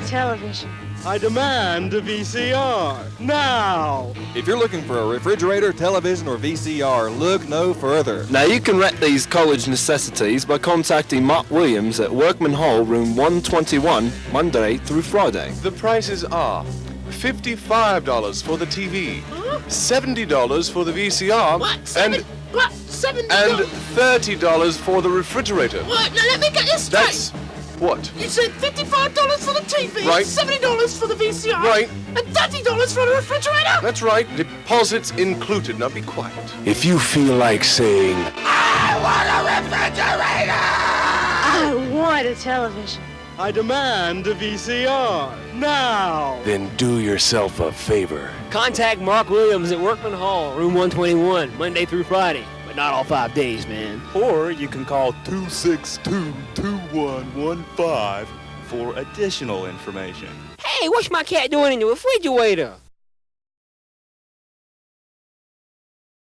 television. I demand a VCR, now! If you're looking for a refrigerator, television, or VCR, look no further. Now you can rent these college necessities by contacting Mark Williams at Workman Hall, room 121, Monday through Friday. The prices are $55 for the TV, $70 for the VCR, and $30 for the refrigerator. What? Now let me get this straight. That's what? You said $55 for the TV, Right. $70 for the VCR, Right. and $30 for the refrigerator? That's right. Deposits included. Now be quiet. If you feel like saying, I want a refrigerator! I want a television. I demand a VCR, now! then do yourself a favor. Contact Mark Williams at Workman Hall, room 121, Monday through Friday. But not all 5 days, man. Or you can call 262-2115 for additional information. Hey, what's my cat doing in the refrigerator?